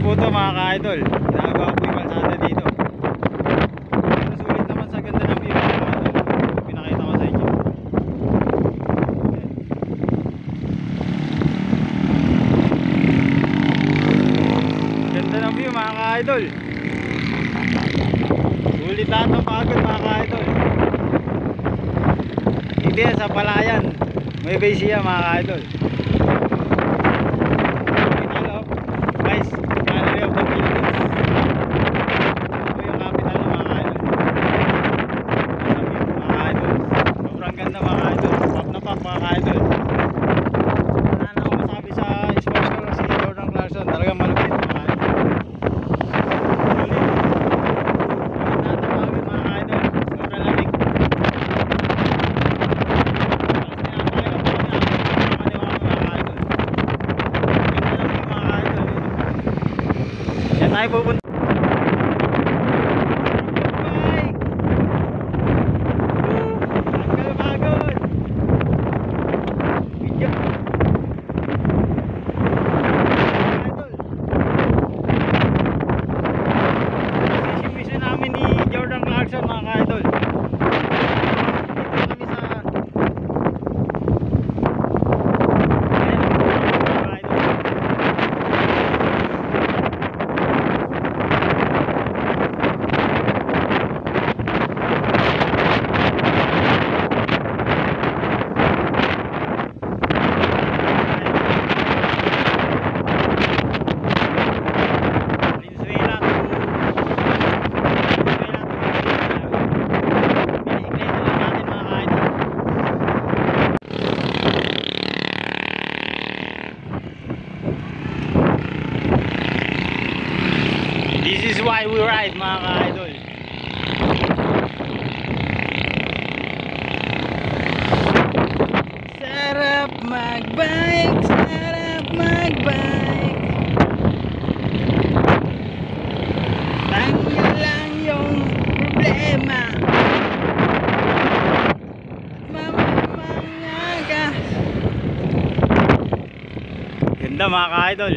po ito mga ka-idol. Ginagawa po yung kalsada dito. Pero sulit naman sa ganda ng view mga ka-idol. Pinakita ko sa inyo. Ganda ng view mga ka-idol. Sulit lahat ng pagod mga ka-idol. Dito yan sa Palayan. May base yan mga ka-idol. Tayo pupunta. This is why we ride mga ka-idol. Sarap mag-bike, sarap mag-bike. Tanggal lang yung problema at mamamangagas. Ganda mga ka-idol.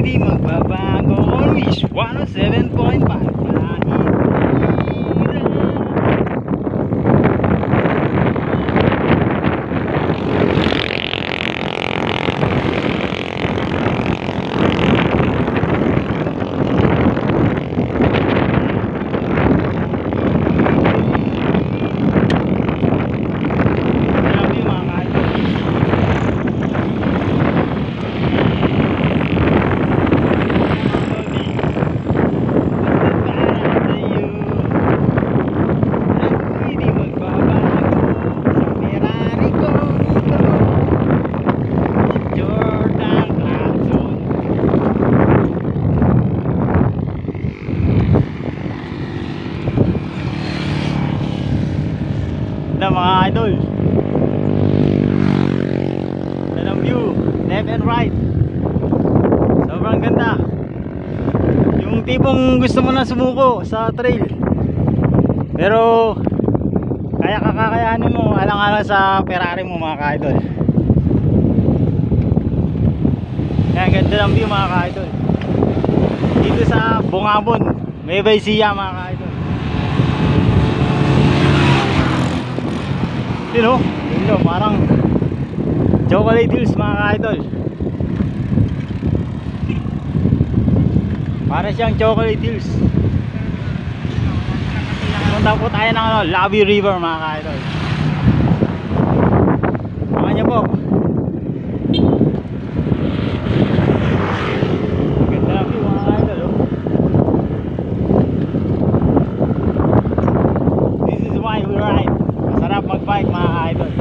Di magbabago, always 107.5. ganda. Yung tipong gusto mo na sumuko sa trail, pero kaya kakayanin mo alang-alang sa Ferrari mo mga ka-idol. Kaya ganda ng view mga ka-idol dito sa Bungabon, Nueva Ecija mga ka-idol. Yun o, yun o, parang Chocolate Hills mga ka-idol. Para siyang Chocolate Hills. Punta po tayo ng ano, Labi River mga ka-idol. Samahan niyo po. Ganda ng view mga ka-idol oh. This is why we ride. Masarap mag-bike mga ka-idol.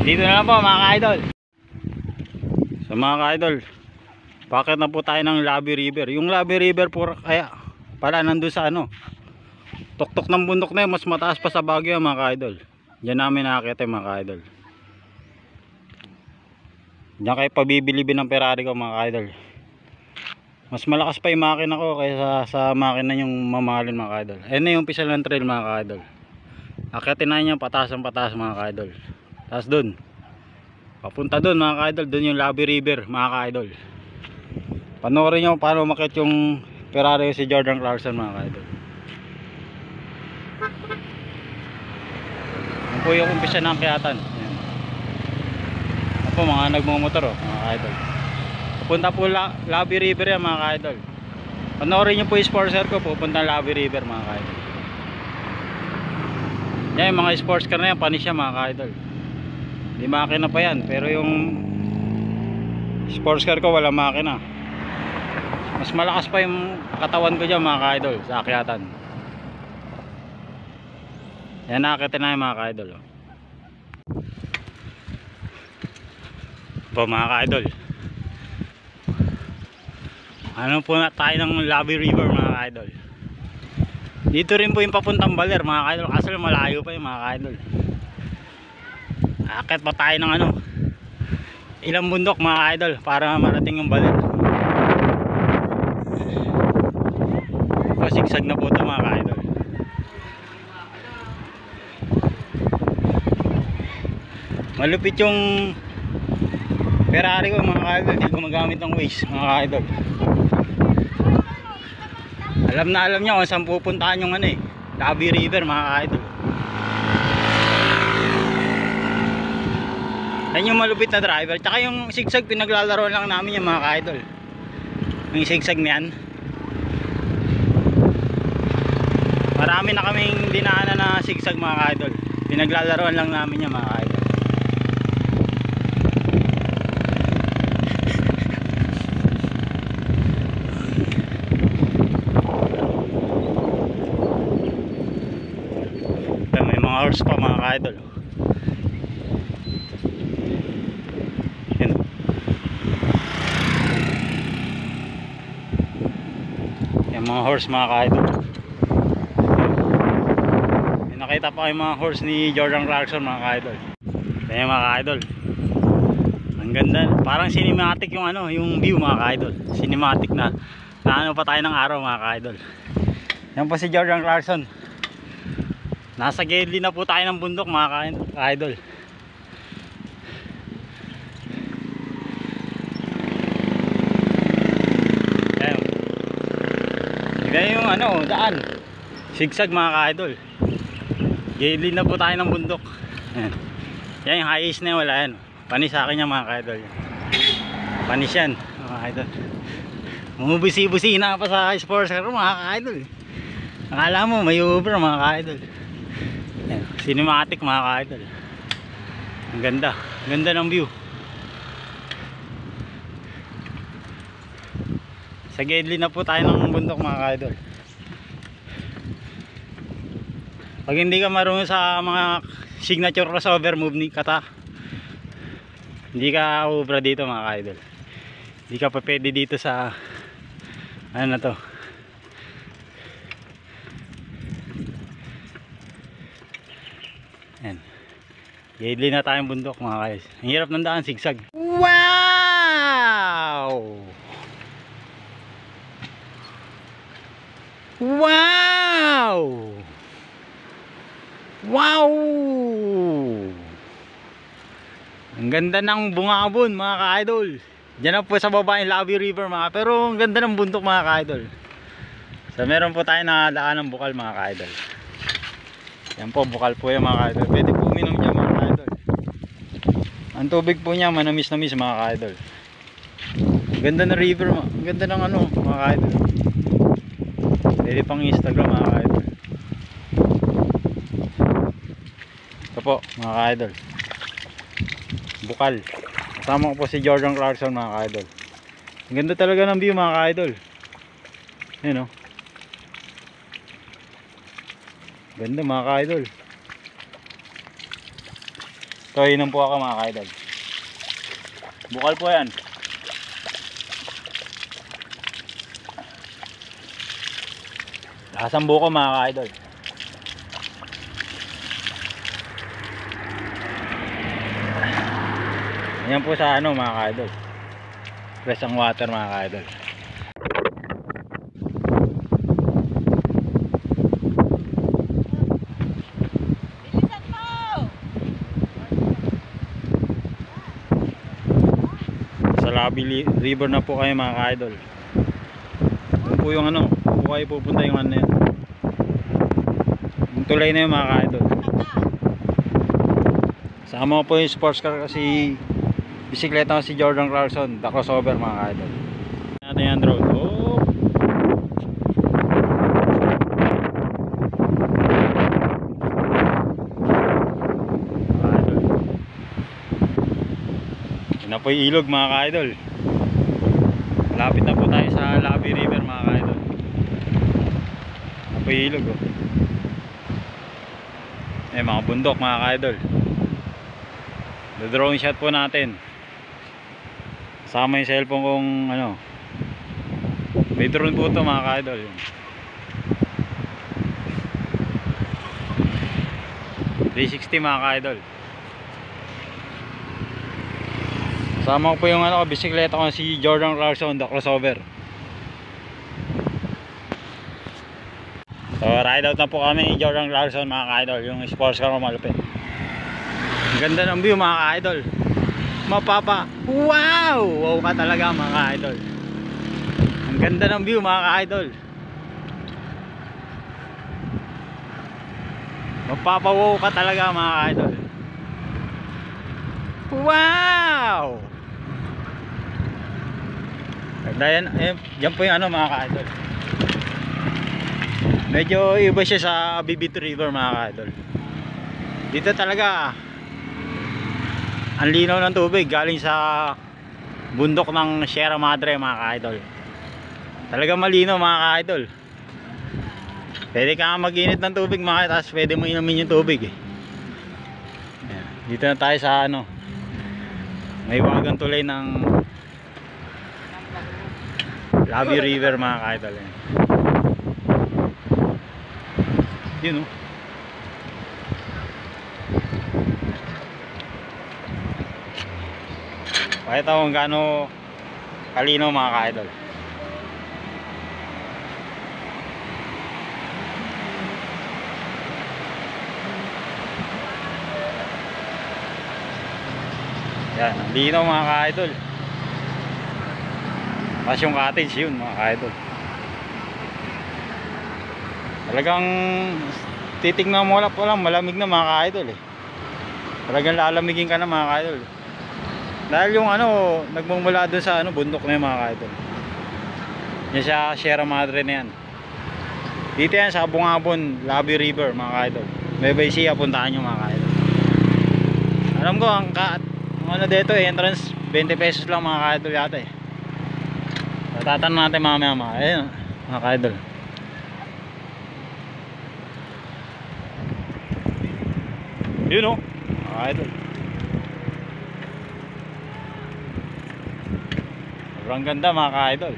Dito na lang po mga ka-idol. So mga ka-idol, bakit na po tayo ng Labi River? Yung Labi River po kaya pala nandun sa ano, tuktok ng bundok na yun, mas mataas pa sa Baguio mga ka-idol. Diyan namin nakakita mga ka-idol. Diyan kayo pabibilibin ng Ferrari ko mga ka-idol. Mas malakas pa yung makina ko kaysa sa makina yung mamahalin mga ka-idol. Ayun na yung pisalan trail mga ka-idol. Akitin na niya pataas ang pataas mga ka-idol. Tapos dun, papunta dun mga ka-idol, dun yung Labi River mga ka-idol. Panoorin nyo paano umakyat yung Ferrari si Jordan Clarkson mga ka-idol. Yan po yung umpisa ng akyatan. Yan. Yan po mga nagmumotor mga ka-idol. Papunta po Labi River yan mga ka-idol. Panoorin nyo po yung sports car ko, pupunta Labi River mga ka-idol. Yan yung mga sports car na yan, panis siya mga ka-idol. Di makina pa yan, pero yung sports car ko wala makina. Mas malakas pa yung katawan ko dyan mga ka-idol sa akyatan. Yan, nakakitin na yung mga ka-idol oh. Po mga ka-idol, ano po na tayo ng Labi River mga ka-idol. Dito rin po yung papuntang Baler mga ka-idol, kasi malayo pa yung mga ka-idol. Akit pa tayo ng ano, ilang bundok mga idol para marating yung Baler. Pasigsag na po ito mga idol. Malupit yung Ferrari ko mga idol, hindi gumagamit ng Waze mga idol. Alam na alam niya kung saan pupuntahan yung ano eh, Labi River mga idol. Yan yung malupit na driver. Tsaka yung sigsag pinaglalaro lang namin yung mga ka-idol. Yung sigsag niyan, marami na kaming dinaanan na sigsag mga ka-idol. Pinaglalaroan lang namin yung mga ka-idol. May mga horse pa mga ka-idol. Mga horse mga ka-idol. May nakita pa kayong mga horse ni Jordan Clarkson mga ka-idol. Kaya mga ka-idol, ang ganda, parang cinematic yung ano, yung view mga ka-idol. Cinematic na ano pa tayo ng araw mga ka-idol. Yan po si Jordan Clarkson. Nasa gilid na po tayo ng bundok mga ka-idol. Yan yung ano, daan sigsag mga ka-idol. Gilid na po tayo ng bundok. Yan, yan yung highest na yun, wala yan. Panis sa akin yan mga ka-idol. Panis yan mga ka-idol. Bumubusi-busi na pa sa sports car mga ka-idol. Akala mo may Uber mga ka-idol. Yan, cinematic mga ka-idol. Ang ganda, ganda ng view. Sa gilid na po tayo ng bundok mga ka-idol. Pag hindi ka marunong sa mga signature crossover move ni Kata, hindi ka ubra dito mga ka-idol. Hindi ka pa pwede dito sa ano na to, Ayan. Gilid na tayong bundok mga guys. Ang hirap ng daan, sigsag. Wow! Wow! Wow! Ang ganda ng bungabon mga ka-idol. Diyan na po sa baba yung Labi River mga, pero ang ganda ng bundok mga ka-idol. So meron po tayo na daan ng bukal mga ka-idol. Yan po, bukal po yung mga ka-idol. Pwede po uminom dyan mga ka-idol. Ang tubig po niya manamis-namis mga ka-idol. Ganda ng river, ang ganda ng ano mga ka-idol. Pwede pang Instagram mga ka-idol. Ito po mga ka-idol, bukal. Kasama ko po si Jordan Clarkson mga ka-idol. Ang ganda talaga ng view mga ka-idol. Ayan o, ganda mga ka-idol. Ito, inom po ako mga ka-idol. Bukal po yan. Lasang buko mga ka-idol. Ayan po sa ano mga ka-idol, fresh ang water mga ka-idol. Sa Labi River na po kayo mga ka-idol. Yun po yung ano, po kayo pupunta yung ano yan, yung tulay na yun mga ka-idol. Sama ko po yung sports car kasi bisikleta ko si Jordan Clarkson, the crossover mga ka-idol. Natin yung drone. Oh! Yun na po yung ilog mga ka-idol. Malapit na po tayo sa Labi River mga ka-idol. Yun na po yung ilog oh. Eh mga bundok mga ka-idol. The drone shot po natin. Sama yung cellphone kong ano. May drone po ito mga ka-idol. 360 mga ka-idol. Sama ko po yung ano, bisikleta ko si Jordan Clarkson, the crossover. So ride out na po kami ni Jordan Clarkson mga ka-idol, yung sports car ko malupit. Ang ganda ng view mga ka-idol. Mapapa, wow! Wow ka talaga mga ka-idol. Ang ganda ng view mga ka-idol. Mapapa wow ka talaga mga ka-idol. Wow! Ganda yan, yan po yung ano mga ka-idol. Medyo iba siya sa Bibit River mga ka-idol. Dito talaga ang linaw ng tubig galing sa bundok ng Sierra Madre mga ka-idol. Talaga malinaw mga ka-idol. Pwede ka mag-init ng tubig mga, tapos pwede mo inumin yung tubig eh. Ayan. Dito na tayo sa ano, may wagang tulay ng Labi River mga ka-idol. Yun oh. Pakita ko kung gaano kalinaw mga ka-idol. Yan, linaw mga ka-idol. Mas yung cottage yun mga ka-idol. Talagang titignan mo lang malamig na mga ka-idol eh. Talagang lalamigin ka na mga ka-idol. Dahil yung ano, nagmumula doon sa ano, bundok na yung mga ka-idol. Yan sa Sierra Madre na yan. Dito yan sa Bungabon, Labi River mga ka-idol. Nueva Ecija, puntahan nyo mga ka-idol. Alam ko, ang ano dito eh, entrance 20 pesos lang mga ka-idol yata eh. Tatanong natin mamaya. Ayun mga ka-idol. Yun o, mga ka-idol. Sobrang ganda mga ka-idol.